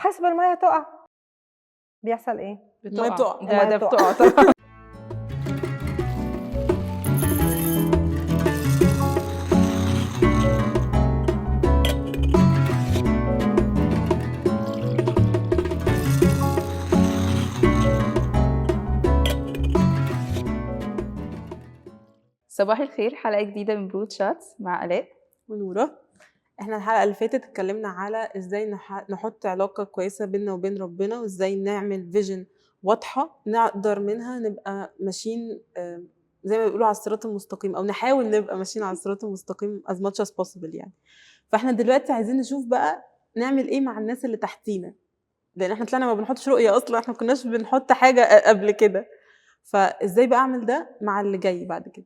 حسب الميه تقع بيحصل ايه؟ بتقع بتقع. ده المية بتقع طبعا. صباح الخير، حلقة جديدة من برود شاتس مع آلاء ونورة. احنا الحلقة اللي فاتت اتكلمنا على ازاي نحط علاقة كويسة بيننا وبين ربنا، وازاي نعمل فيجن واضحة نقدر منها نبقى ماشيين زي ما بيقولوا على الصراط المستقيم، او نحاول نبقى ماشيين على الصراط المستقيم as much as possible يعني. فاحنا دلوقتي عايزين نشوف بقى نعمل ايه مع الناس اللي تحتينا، لان احنا طلعنا ما بنحطش رؤية اصلا، احنا كناش بنحط حاجة قبل كده. فازاي بقى اعمل ده مع اللي جاي بعد كده؟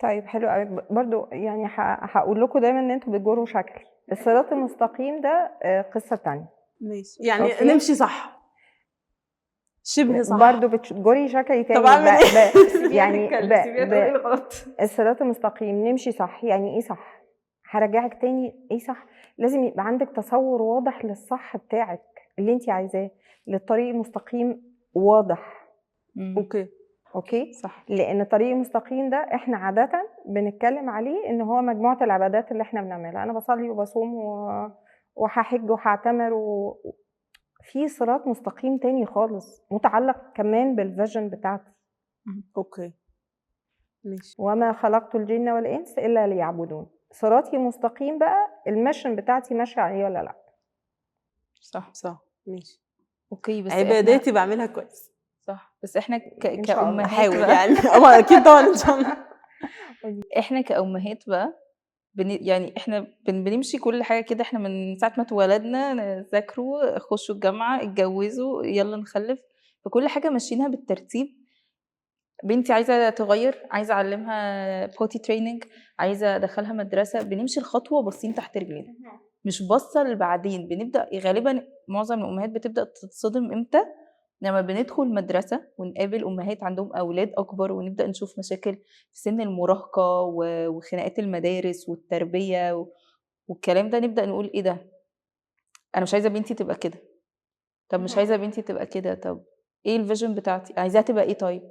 طيب حلو قوي. برضو يعني هقول لكم دايما ان انتوا بتجروا شكل الصراط المستقيم ده قصه تانية. ماشي، يعني أوكي. نمشي صح، شبه صح. برضو بتجري شكل تاني. طب اعمل ايه؟ يعني سيبيها تقولي غلط. الصراط المستقيم نمشي صح. يعني ايه صح؟ هرجعك تاني. ايه صح؟ لازم يبقى عندك تصور واضح للصح بتاعك اللي انت عايزاه، للطريق المستقيم واضح. اوكي صح. لان الطريق المستقيم ده احنا عاده بنتكلم عليه ان هو مجموعه العبادات اللي احنا بنعملها. انا بصلي وبصوم وهحج وهعتمر في صراط مستقيم تاني خالص متعلق كمان بالفيجن بتاعتي. اوكي ماشي. وما خلقت الجن والانس الا ليعبدون. صراطي المستقيم بقى المشن بتاعتي ماشيه عليه ولا لا؟ صح ماشي. اوكي بس عباداتي بعملها كويس. صح، بس احنا إن شاء الله. كأمهات احاول بقى. يعني اكيد طبعا ان شاء الله. احنا كأمهات بقى يعني احنا بنمشي كل حاجة كده. احنا من ساعة ما اتولدنا نذاكروا، خشوا الجامعة، اتجوزوا، يلا نخلف. فكل حاجة ماشيينها بالترتيب. بنتي عايزة تغير، عايزة اعلمها بوتي تريننج، عايزة ادخلها مدرسة، بنمشي الخطوة باصين تحت رجلينا، مش باصة لبعدين. بنبدأ غالبا معظم الأمهات بتبدأ تتصدم امتى؟ لما بندخل مدرسة ونقابل أمهات عندهم أولاد أكبر، ونبدأ نشوف مشاكل في سن المراهقة وخناقات المدارس والتربية والكلام ده. نبدأ نقول إيه ده؟ أنا مش عايزة بنتي تبقى كده. طب مش عايزة بنتي تبقى كده، طب إيه الفيجن بتاعتي؟ عايزاها تبقى إيه طيب؟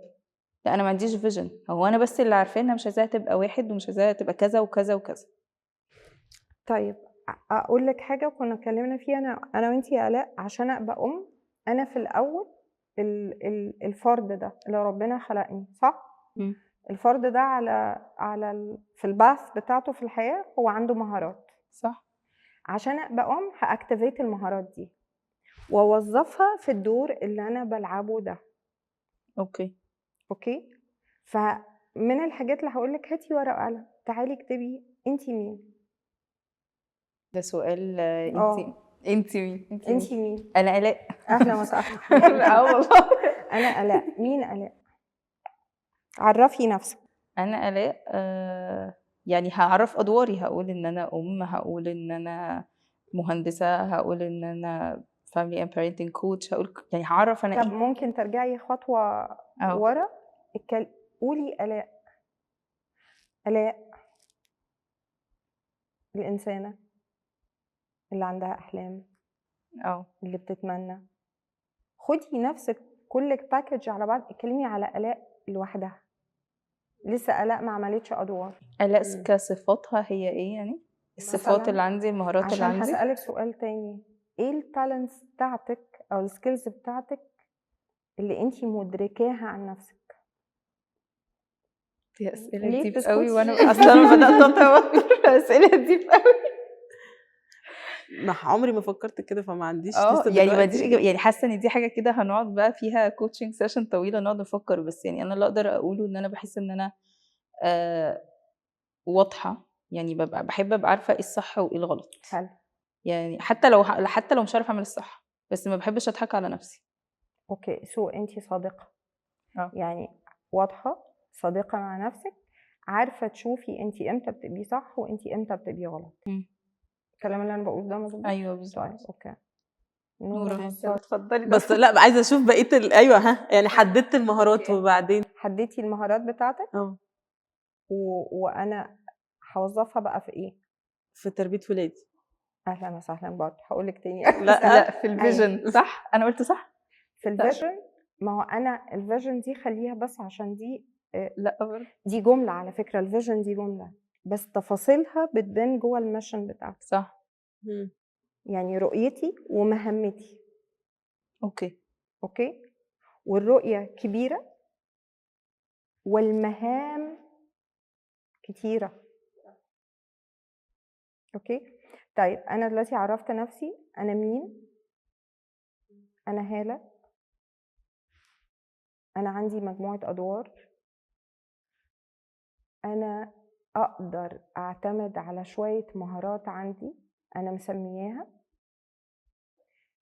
لا أنا ما عنديش فيجن، هو أنا بس اللي عارفة إنها مش عايزاها تبقى واحد، ومش عايزاها تبقى كذا وكذا وكذا. طيب اقول لك حاجه كنا اتكلمنا فيها انا وانتي يا آلاء. عشان ابقى انا في الاول الفرد ده اللي ربنا خلقني صح. الفرد ده في الباث بتاعته في الحياه هو عنده مهارات صح. عشان ابقى هاكتيفيت المهارات دي واوظفها في الدور اللي انا بلعبه ده. اوكي فمن الحاجات اللي هقول لك هاتي ورقه وقلم، تعالي اكتبي انتي مين. ده سؤال. انتي مين؟ انتي مين؟ انا آلاء. اهلا وسهلا. والله انا آلاء. مين آلاء؟ عرفي نفسك. انا آلاء يعني هعرف ادواري، هقول ان انا هقول ان انا مهندسة، هقول ان انا family and parenting coach، هقول يعني هعرف انا طب ممكن ترجعي خطوة ورا. قولي آلاء الإنسانة اللي عندها أحلام، اللي بتتمنى. خدي نفسك كل باكج على بعض. اتكلمي على آلاء لوحدها. لسه آلاء ما عملتش أدوار. آلاء كصفاتها هي ايه يعني؟ الصفات اللي عندي، المهارات اللي عندي. عشان هسألك سؤال تاني، ايه التالنتس بتاعتك او السكيلز بتاعتك اللي انتي مدركاها عن نفسك؟ دي أسئلة ديب قوي، وانا اصلا بدأت اتوتر. أسئلة ديب قوي. ما عمري ما فكرت كده، فما عنديش لسه يعني ما عنديش يعني حاسه ان دي حاجه كده هنقعد بقى فيها كوتشنج سيشن طويله نقعد نفكر. بس يعني انا اللي اقدر اقوله ان انا بحس ان انا واضحه، يعني بحب ابقى عارفه ايه الصح وايه الغلط. حلو. يعني حتى لو مش عارفه اعمل الصح، بس ما بحبش اضحك على نفسي. اوكي انتي صادقه. يعني واضحه صادقه مع نفسك، عارفه تشوفي انتي امتى بتبقي صح وانتي امتى بتبقي غلط. الكلام اللي انا بقوله ده مظبوط؟ ايوه بالظبط. طيب اوكي نورة اتفضلي. بس لا عايزه اشوف بقيه ايوه يعني حددت المهارات وبعدين حددتي المهارات بتاعتك. وانا هوظفها بقى في ايه؟ في تربيه ولادي. اهلا وسهلا برضه، هقول لك تاني أهلاً لا وسهلاً. لا في الفيجن صح، انا قلت صح. في الفيجن، ما هو انا الفيجن دي خليها بس عشان دي لا برضه دي جمله، على فكره الفيجن دي جمله بس تفاصيلها بتبان جوه الميشن بتاعتي، صح. مم. يعني رؤيتي ومهمتي. اوكي. اوكي، والرؤيه كبيره والمهام كتيره. اوكي، طيب انا دلوقتي عرفت نفسي، انا مين، انا هالة، انا عندي مجموعه ادوار، انا اقدر اعتمد على شويه مهارات عندي انا مسمياها،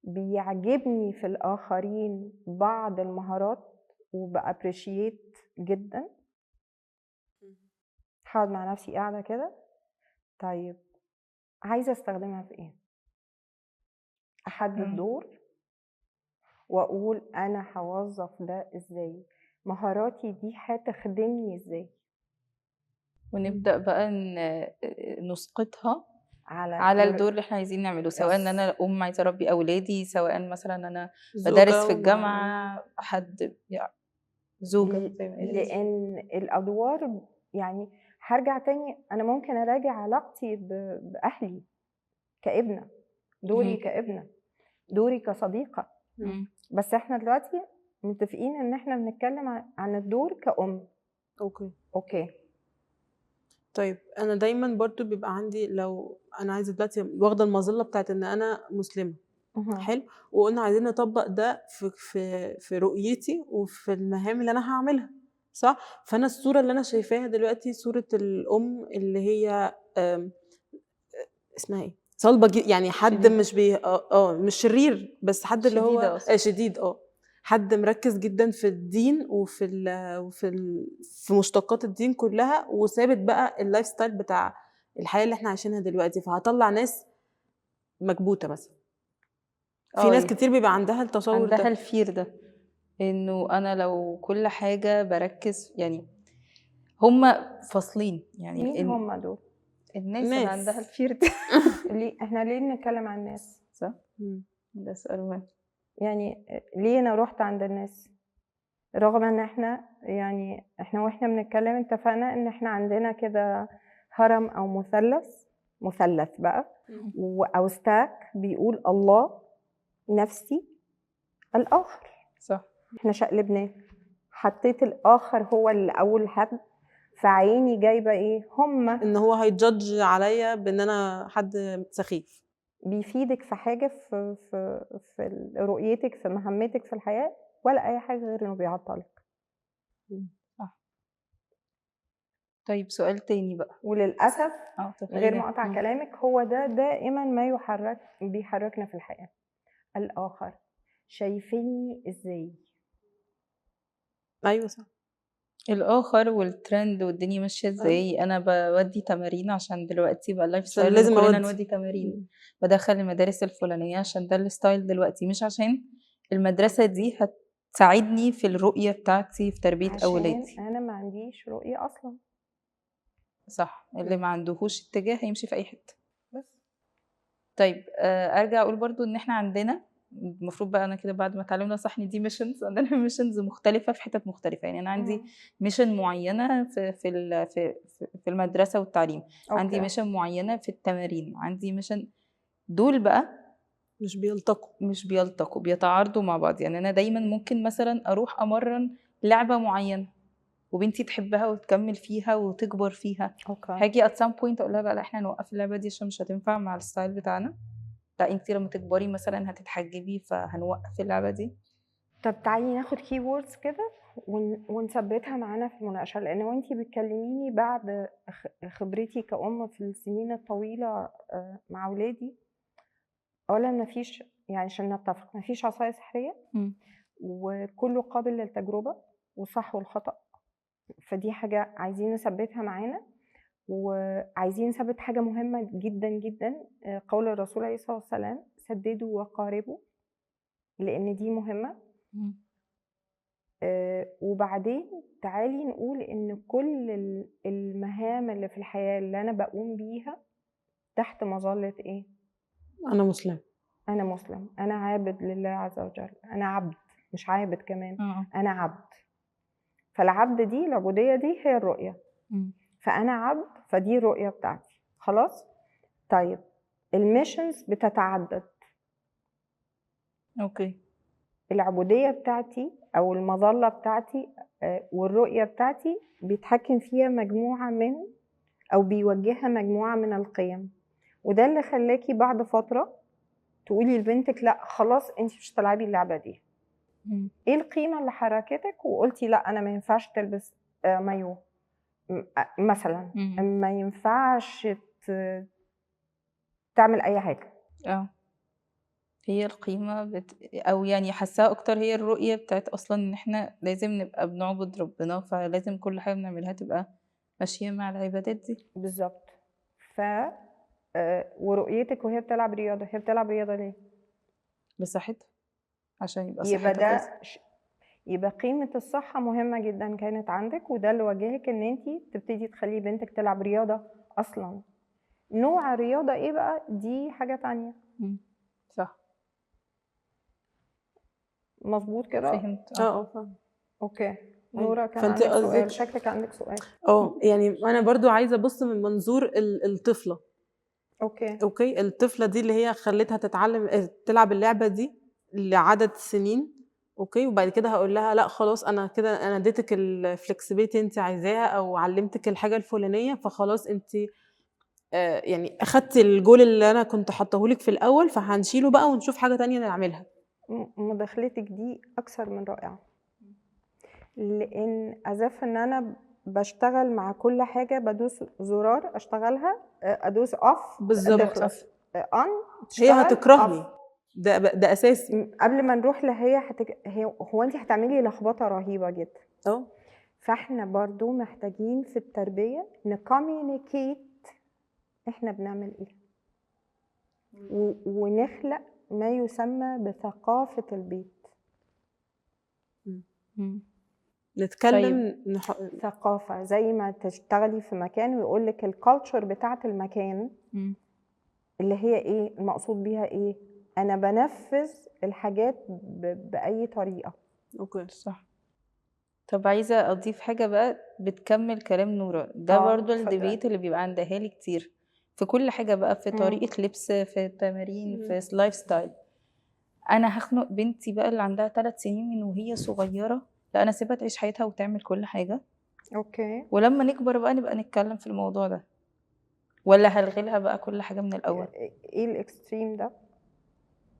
بيعجبني في الاخرين بعض المهارات وبابريشيت جدا. هقعد مع نفسي قاعده كده، طيب عايزه استخدمها في ايه؟ احدد دور واقول انا هوظف ده ازاي، مهاراتي دي هتخدمني ازاي ونبدأ بقى نسقطها على على الدور اللي احنا عايزين نعمله، سواء ان انا ام عايزه اربي اولادي، سواء مثلا انا بدرس زوجة في ومعلمة. الجامعه، حد يعني زوجه زي ما قالت. لان الادوار، يعني هرجع تاني، انا ممكن اراجع علاقتي باهلي كابنه، دوري مهم. كابنه، دوري كصديقه، مم. بس احنا دلوقتي متفقين ان احنا بنتكلم عن الدور كأم. اوكي. اوكي، طيب انا دايما برضو بيبقى عندي، لو انا عايزه دلوقتي واخده المظله بتاعت ان انا مسلمه، حلو، وقلنا عايزين نطبق ده في رؤيتي وفي المهام اللي انا هعملها، صح؟ فانا الصوره اللي انا شايفاها دلوقتي صوره الام اللي هي اسمها ايه، صلبه يعني حد شديد. مش مش شرير، بس حد اللي شديدة هو أصلا. شديد، حد مركز جدا في الدين في مشتقات الدين كلها، وثابت بقى اللايف ستايل بتاع الحياه اللي احنا عايشينها دلوقتي، فهطلع ناس مكبوته مثلا. في ناس كتير بيبقى عندها التصور عندها ده. الفير ده، انه انا لو كل حاجه بركز، يعني هما فاصلين، يعني مين هم دول؟ الناس اللي عندها ناس الفير ده. احنا ليه بنتكلم عن الناس؟ صح، ده سؤال مهم. يعني ليه انا رحت عند الناس، رغم ان احنا يعني احنا واحنا بنتكلم اتفقنا ان احنا عندنا كده هرم او مثلث بقى او ستاك بيقول الله، نفسي، الاخر. صح. احنا شقلبناه، حطيت الاخر هو اللي اول حد، فعيني جايبه ايه هما. ان هو هيجادج عليا بان انا حد سخيف. بيفيدك في حاجه في رؤيتك في مهمتك في الحياه، ولا اي حاجه غير انه بيعطلك. صح. طيب سؤال تاني بقى، وللاسف غير تخيل. مقاطع كلامك، هو ده دائما ما بيحركنا في الحياه، الاخر شايفيني ازاي. ايوه صح. الآخر والترند والدنيا ماشية ازاي. أنا بودي تمارين عشان دلوقتي بقى اللايف عشان ستايل إن لازم كلنا اودي. نودي تمارين. بدخل المدارس الفلانية عشان ده الستايل دلوقتي، مش عشان المدرسة دي هتساعدني في الرؤية بتاعتي في تربية عشان أولادي. انا ما عنديش رؤيه اصلا. صح، اللي ما عندهوش اتجاه هيمشي في أي حتة. بس طيب أرجع أقول برضو إن إحنا عندنا المفروض بقى، أنا كده بعد ما اتعلمنا صح إن دي ميشنز، عندنا ميشنز مختلفة في حتت مختلفة. يعني أنا عندي ميشن معينة في المدرسة والتعليم، عندي ميشن معينة في التمارين، عندي ميشن. دول بقى مش بيلتقوا، بيتعارضوا مع بعض. يعني أنا دايما ممكن مثلا أروح أمرن لعبة معينة وبنتي تحبها وتكمل فيها وتكبر فيها، هاجي at some point أقول لها بقى لا، إحنا نوقف اللعبة دي عشان مش هتنفع مع الستايل بتاعنا. لا انتي لما تكبري مثلا هتتحجبي فهنوقف اللعبة دي. طب تعالي ناخد كي ووردز كده ونثبتها معانا في المناقشه، لان وانتي بتكلميني بعد خبرتي كأم في السنين الطويله مع اولادي، اولا مفيش، يعني عشان نتفق، مفيش عصايه سحريه وكله قابل للتجربه والصح والخطا. فدي حاجه عايزين نثبتها معانا، وعايزين نثبت حاجه مهمه جدا جدا، قول الرسول عليه الصلاه والسلام سددوا وقاربوا، لان دي مهمه. وبعدين تعالي نقول ان كل المهام اللي في الحياه اللي انا بقوم بيها تحت مظله ايه؟ انا مسلم. أنا مسلم، أنا عابد لله عز وجل، أنا عبد مش عابد كمان، أنا عبد. فالعبد دي العبودية دي هي الرؤية، فأنا عبد، فدي الرؤية بتاعتي. خلاص. طيب الميشنز بتتعدد. اوكي. العبودية بتاعتي أو المظلة بتاعتي والرؤية بتاعتي بيتحكم فيها مجموعة من أو بيوجهها مجموعة من القيم، وده اللي خلاكي بعد فترة تقولي لبنتك لا خلاص انت مش هتلعبي اللعبة دي. ايه القيمة اللي حركتك وقلتي لا انا ما ينفعش تلبس مايو مثلا، ما ينفعش تعمل اي حاجة؟ هي القيمة أو يعني حاساها أكتر هي الرؤية بتاعت أصلا إن إحنا لازم نبقى بنعبد ربنا، فلازم كل حاجة بنعملها تبقى ماشية مع العبادات دي. بالظبط. ف ورؤيتك وهي بتلعب رياضة، هي بتلعب رياضة ليه؟ لصحتها، عشان يبقى يبقى صحتها ده كويسة. يبقى قيمة الصحة مهمة جدا كانت عندك، وده اللي وجهك ان انتي تبتدي تخلي بنتك تلعب رياضة اصلا. نوع الرياضة ايه بقى دي حاجة تانية. صح. مظبوط كده. فهمت. فاهم. اوكي. نورا كان فانت عندك سؤال، قصدك شكلك عندك سؤال. يعني انا برضو عايزه ابص من منظور الطفله. اوكي. الطفله دي اللي هي خلتها تتعلم تلعب اللعبه دي لعدد سنين. اوكي. وبعد كده هقول لها لا خلاص انا كده انا اديتك الفلكسبيتي انت عايزاها او علمتك الحاجه الفلانيه، فخلاص انت يعني اخدتي الجول اللي انا كنت حاطهولك في الاول، فهنشيله بقى ونشوف حاجه تانية نعملها. مداخلتك دي اكثر من رائعة، لان اذف ان انا بشتغل مع كل حاجة بدوس زرار اشتغلها، ادوس اوف بالظبط. تخلص، اون هي هتكرهني. ده اساسي. قبل ما نروح لهي هو انت هتعملي لخبطه رهيبه جدا. فاحنا برضو محتاجين في التربيه نكوميونيكيت احنا بنعمل ايه، ونخلق ما يسمى بثقافه البيت. نتكلم. ثقافه زي ما تشتغلي في مكان ويقول لك الكالتشر بتاعه المكان اللي هي ايه المقصود بيها، ايه انا بنفذ الحاجات باي طريقه. اوكي. صح. طب عايزه اضيف حاجه بقى بتكمل كلام نورا ده. برضو الديبيت اللي بيبقى عند اهالي كتير في كل حاجه بقى، في طريقه لبس، في التمارين، في اللايف ستايل. انا هخنق بنتي بقى اللي عندها 3 سنين من وهي صغيره، لا انا سيبها تعيش حياتها وتعمل كل حاجه. اوكي. ولما نكبر بقى نبقى نتكلم في الموضوع ده، ولا هلغي لها بقى كل حاجه من الاول؟ ايه الاكستريم ده؟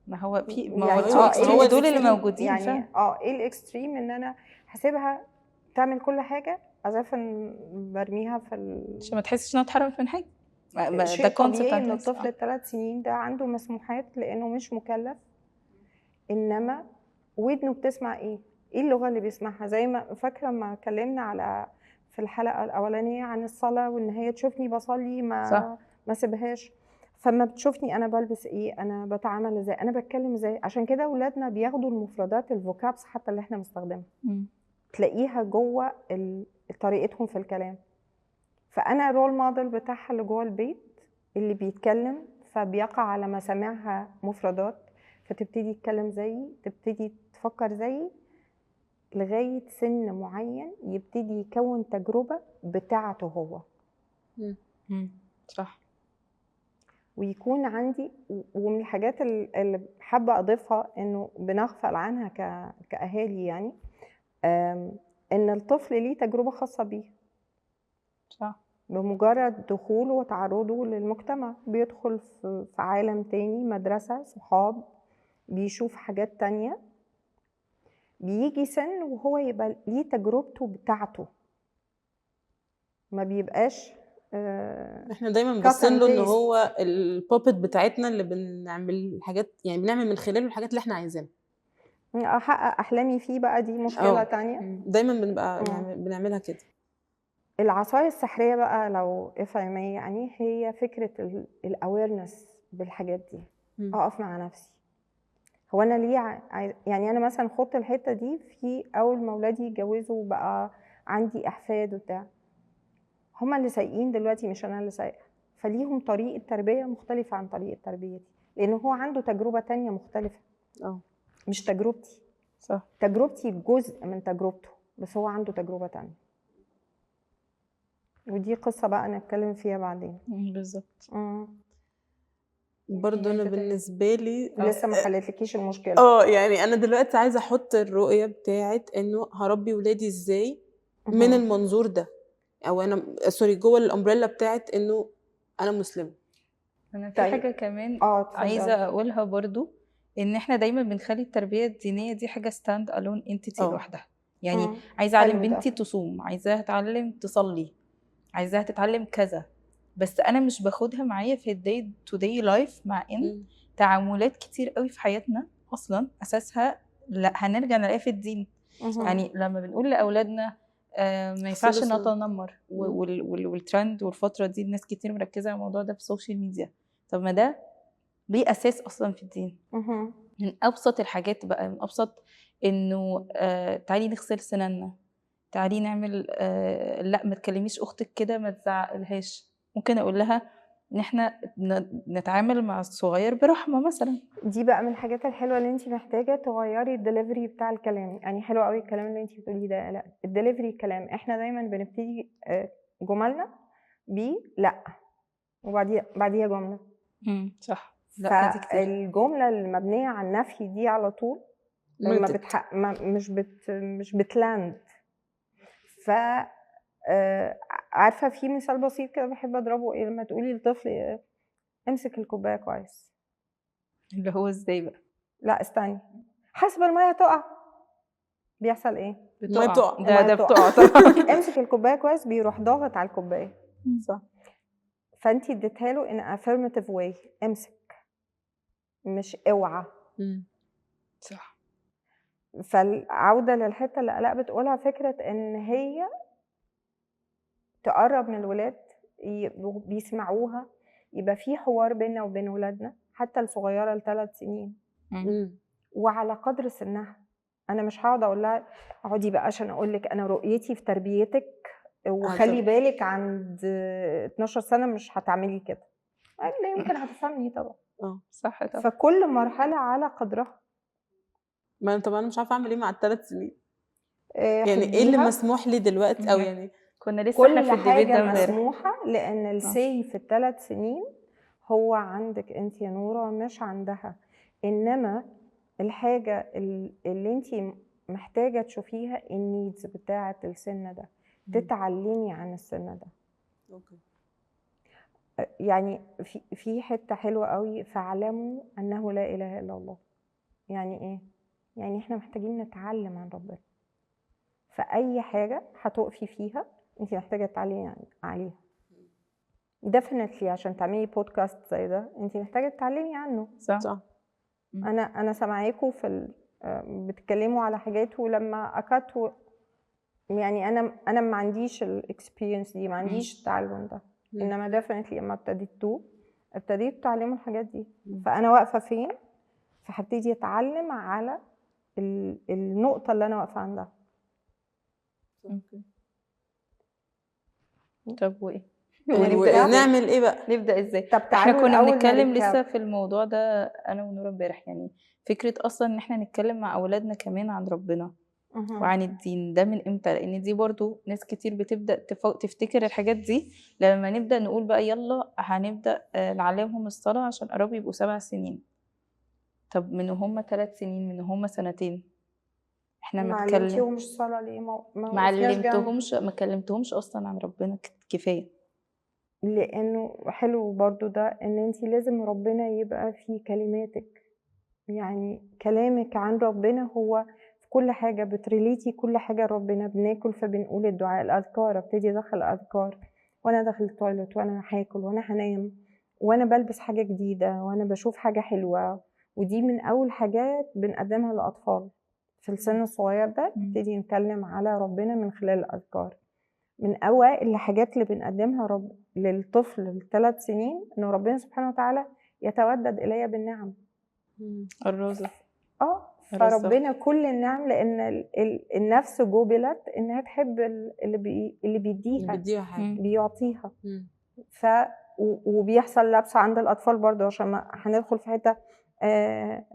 ما هو يعني هو دول اللي موجودين يعني فعلا. ايه الاكستريم ان انا هسيبها تعمل كل حاجه عشان برميها في عشان ما تحسش انها اتحرمت من حاجه. شيء طبيعي ان الطفل ال3 سنين ده عنده مسموحات لانه مش مكلف، انما ودنه بتسمع ايه اللغه اللي بيسمعها. زي ما فاكره ما اتكلمنا على في الحلقه الاولانيه عن الصلاه، وان هي تشوفني بصلي ما سيبهاش. فما بتشوفني انا بلبس ايه، انا بتعامل ازاي، انا بتكلم ازاي. عشان كده اولادنا بياخدوا المفردات الفوكابس حتى اللي احنا بنستخدمها تلاقيها جوه طريقتهم في الكلام. فانا رول موديل بتاعها اللي جوه البيت اللي بيتكلم، فبيقع على مسامعها مفردات، فتبتدي تتكلم زيي، تبتدي تفكر زيي، لغايه سن معين يبتدي يكون تجربه بتاعته هو. صح. ويكون عندي، ومن الحاجات اللي حابه اضيفها انه بنغفل عنها كاهالي، يعني ان الطفل ليه تجربه خاصه بيه. صح. بمجرد دخوله وتعرضه للمجتمع بيدخل في عالم تاني، مدرسه، صحاب، بيشوف حاجات تانية، بيجي سن وهو يبقى ليه تجربته بتاعته، ما بيبقاش احنا دايما باصين له ان هو البوبت بتاعتنا اللي بنعمل حاجات، يعني بنعمل من خلاله الحاجات اللي احنا عايزينها، احقق احلامي فيه. بقى دي مشكله تانية دايما بنبقى بنعملها كده. العصايه السحريه بقى لو افهمي، يعني هي فكره الاويرنس بالحاجات دي. اقف مع نفسي، هو انا ليه يعني انا مثلا خدت الحته دي في اول ما اولادي يتجوزوا وبقى عندي احفاد وبتاع، هما اللي سايقين دلوقتي مش انا اللي سايقه، فليهم طريقه تربيه مختلفه عن طريقه تربيتي. لان هو عنده تجربه تانية مختلفه، مش تجربتي. صح. تجربتي جزء من تجربته، بس هو عنده تجربه تانية، ودي قصه بقى نتكلم فيها بعدين. بالظبط. برضو انا بالنسبه لي لسه ما حلتلكيش المشكله. يعني انا دلوقتي عايزه احط الرؤيه بتاعت انه هربي ولادي ازاي من المنظور ده، او انا جوه الامبريلا بتاعت انه انا مسلمه. انا في حاجه كمان عايزه اقولها برضو، ان احنا دايما بنخلي التربيه الدينيه دي حاجه ستاند الون انتيتي لوحدها. يعني عايزه اعلم بنتي تصوم، عايزاها تتعلم تصلي، عايزاها تتعلم كذا، بس انا مش باخدها معايا في الداي تو داي لايف، مع ان تعاملات كتير قوي في حياتنا اصلا اساسها لا هنرجع نلاقيها في الدين. يعني لما بنقول لاولادنا ما ينفعش نتنمر، والترند والفتره دي الناس كتير مركزه على الموضوع ده في السوشيال ميديا. طب ما ده ليه اساس اصلا في الدين. من ابسط الحاجات بقى، من ابسط انه تعالي نغسل سناننا، تعالي نعمل لا ما تكلميش اختك كده، ما تزعقلهاش. ممكن اقول لها ان احنا نتعامل مع الصغير برحمه مثلا. دي بقى من الحاجات الحلوه اللي انت محتاجه تغيري الدليفري بتاع الكلام. يعني حلو قوي الكلام اللي انت بتقوليه ده. لا الدليفري كلام، احنا دايما بنبتدي جملنا لا وبعديها جمله. صح. فالجمله المبنيه على النفي دي على طول مش بتلاند. ف عارفه في مثال بسيط كده بحب اضربه، ايه لما تقولي للطفل امسك الكوبايه كويس، اللي هو ازاي بقى؟ لا استني، حسب الميه تقع، بيحصل ايه؟ بتقع. ده بتقع طبعا. امسك الكوبايه كويس، بيروح ضاغط على الكوبايه. صح. فانتي اديتها له ان affirmative way، امسك مش اوعى. صح. فالعوده للحته اللي آلاء بتقولها، فكره ان هي تقرب من الولاد، بيسمعوها، يبقى في حوار بيننا وبين ولادنا حتى الصغيره ل3 سنين وعلى قدر سنها. انا مش هقعد اقول لها اقعدي بقى عشان اقول لك انا رؤيتي في تربيتك وخلي بالك عند 12 سنه مش هتعملي كده. لا يمكن هتفهمني طبعا. صح طبعا. فكل مرحله على قدرها. ما انا طبعا مش عارفه اعمل ايه مع ال3 سنين. يعني ايه اللي مسموح لي دلوقتي؟ او يعني كنا لسه احنا في الديبيت ده مسموحه، لان السي في ال3 سنين هو عندك انت يا نوره مش عندها. انما الحاجه اللي انت محتاجه تشوفيها النيدز بتاعه السن ده، تتعلمي عن السن ده. يعني في حته حلوه قوي، فاعلموا انه لا اله الا الله. يعني ايه؟ يعني احنا محتاجين نتعلم عن ربنا. فاي حاجه هتقفي فيها انت محتاجه تتعلمي عليها. definitely عشان تعملي بودكاست زي ده انت محتاجه تتعلمي عنه. صح. انا سامعاكم في بتتكلموا على حاجات، ولما اكدت يعني انا ما عنديش الاكسبيرينس دي، ما عنديش التعلم ده. انما definitely لما ابتديت تعلموا الحاجات دي. فانا واقفه فين، فهبتدي اتعلم على النقطه اللي انا واقفه عندها. طب وايه؟ نعمل ايه بقى؟ نبدا ازاي؟ طب احنا كنا بنتكلم لسه في الموضوع ده انا ونور امبارح. يعني فكره اصلا ان احنا نتكلم مع اولادنا كمان عن ربنا وعن الدين ده من امتى؟ لان دي برضو ناس كتير بتبدا تفتكر الحاجات دي لما نبدا نقول بقى يلا هنبدا نعلمهم الصلاه عشان قربوا يبقوا 7 سنين. طب من هم 3 سنين، من هم 2 سنين، احنا ما علمتهمش صلاه ليه؟ ما كلمتهمش اصلا عن ربنا كفايه. لانه حلو برضو ده، ان انت لازم ربنا يبقى في كلماتك. يعني كلامك عن ربنا هو في كل حاجه، بتريليتي كل حاجه ربنا. بناكل فبنقول الدعاء، الاذكار، ابتدي ادخل اذكار وانا داخل التويلت، وانا هاكل، وانا هنام، وانا بلبس حاجه جديده، وانا بشوف حاجه حلوه. ودي من اول حاجات بنقدمها للاطفال في السن الصغير ده. نبتدي نتكلم على ربنا من خلال الاذكار. من اوائل الحاجات اللي بنقدمها للطفل ل3 سنين ان ربنا سبحانه وتعالى يتودد الي بالنعم. الرزق. فربنا كل النعم، لان النفس جبلت انها تحب اللي بيديها، بيعطيها. وبيحصل لبس عند الأطفال برضه، عشان ما هندخل في حتة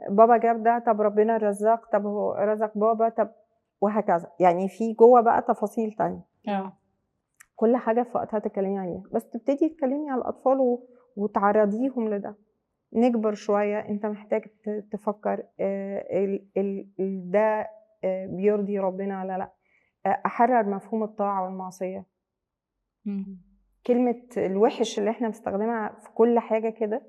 بابا جاب ده، طب ربنا رزق، طب هو رزق بابا، طب وهكذا. يعني في جوه بقى تفاصيل تانية، كل حاجة في وقتها تتكلمي عليها، بس تبتدي تتكلمي على الأطفال وتعرضيهم لده. نكبر شوية، انت محتاج تفكر ده بيرضي ربنا ولا لا. احرر مفهوم الطاعة والمعصية. كلمة الوحش اللي احنا بنستخدمها في كل حاجة كده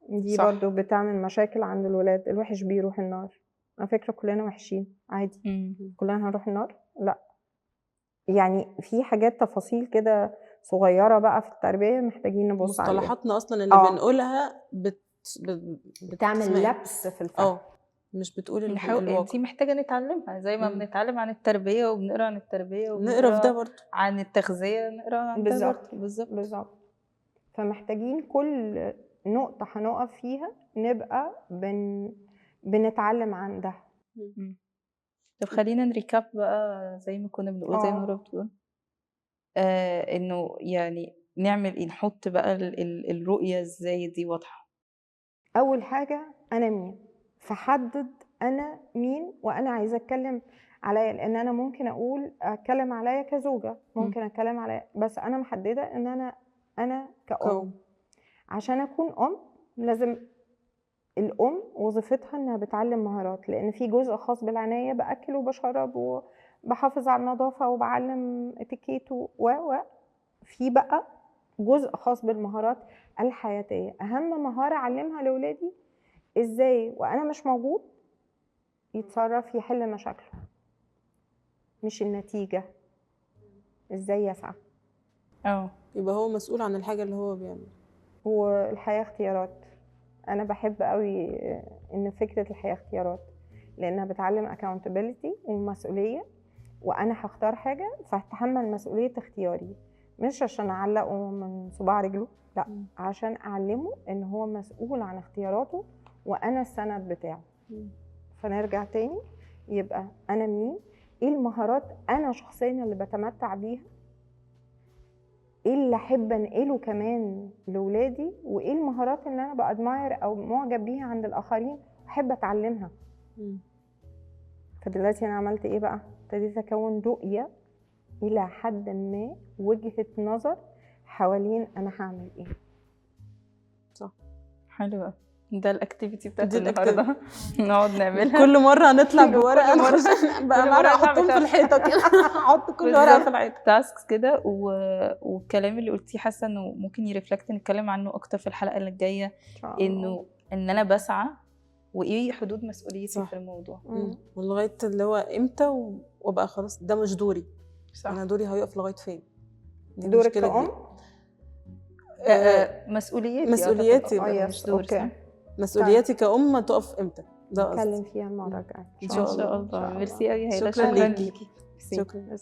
دي صح. برضو بتعمل مشاكل عند الولاد. الوحش بيروح النار، على فكرة كلنا وحشين عادي. كلنا هنروح النار؟ لا. يعني في حاجات تفاصيل كده صغيرة بقى في التربية محتاجين نبص عليها. مصطلحاتنا اصلا اللي بنقولها بتعمل لبس في الفهم. مش بتقول الواقع. دي محتاجة نتعلمها زي ما بنتعلم عن التربية وبنقرا عن التربية نقرا في ده برضه عن التغذية، نقرا عن ده برضه. بالظبط. فمحتاجين كل نقطة هنقف فيها نبقى بنتعلم عن ده. طب خلينا نريكاب بقى زي ما كنا بنقول، زي ما نورا بتقول انه يعني نعمل ايه، نحط بقى الرؤية ازاي دي واضحة. اول حاجة انا مين، فحدد انا مين وانا عايزة اتكلم عليا، لان انا ممكن اتكلم عليا كزوجة، ممكن اتكلم عليا، بس انا محددة ان انا كأم. عشان اكون ام لازم الام وظيفتها انها بتعلم مهارات، لان في جزء خاص بالعناية، باكل وبشرب وبحافظ على النظافة وبعلم اتيكيت في بقى جزء خاص بالمهارات الحياتية. اهم مهارة اعلمها لاولادي ازاي وانا مش موجود يتصرف، يحل مشاكله، مش النتيجة، ازاي يسعى. يبقى هو مسؤول عن الحاجة اللي هو بيعملها. والحياة اختيارات. انا بحب قوي ان فكرة الحياة اختيارات، لانها بتعلم accountability ومسؤولية، وانا هختار حاجة فهتحمل مسؤولية اختياري، مش عشان اعلقه من صباع رجله، لا، عشان اعلمه ان هو مسؤول عن اختياراته وانا السند بتاعه. فنرجع تاني، يبقى انا مين، ايه المهارات انا شخصيا اللي بتمتع بيها، ايه اللي احب انقله كمان لاولادي، وايه المهارات اللي انا بادماير او معجب بيها عند الاخرين واحب اتعلمها. فدلوقتي انا عملت ايه بقى؟ ابتديت اكون رؤيه الى حد ما، وجهه نظر حوالين انا هعمل ايه. صح، حلوه. ده الاكتيفيتي بتاعت النهارده نقعد نعملها كل مره نطلع بورقه بقى مرة احطهم في الحيطه كده احط كل ورقه في الحيطه تاسكس كده. والكلام اللي قلتيه حاسه انه ممكن يرفلكت نتكلم عنه اكتر في الحلقه اللي جايه، انه ان انا بسعى وايه حدود مسؤوليتي في الموضوع، ولغايه اللي هو امتى وابقى خلاص ده مش دوري. صح. انا دوري هيقف لغايه فين؟ دورك كأم؟ مسؤوليتي مش دوري. مسؤولياتي كأم تقف امتى؟ ده نتكلم فيها المره الجايه ان شاء الله. ميرسي قوي. شكرا ليكي. شكرا.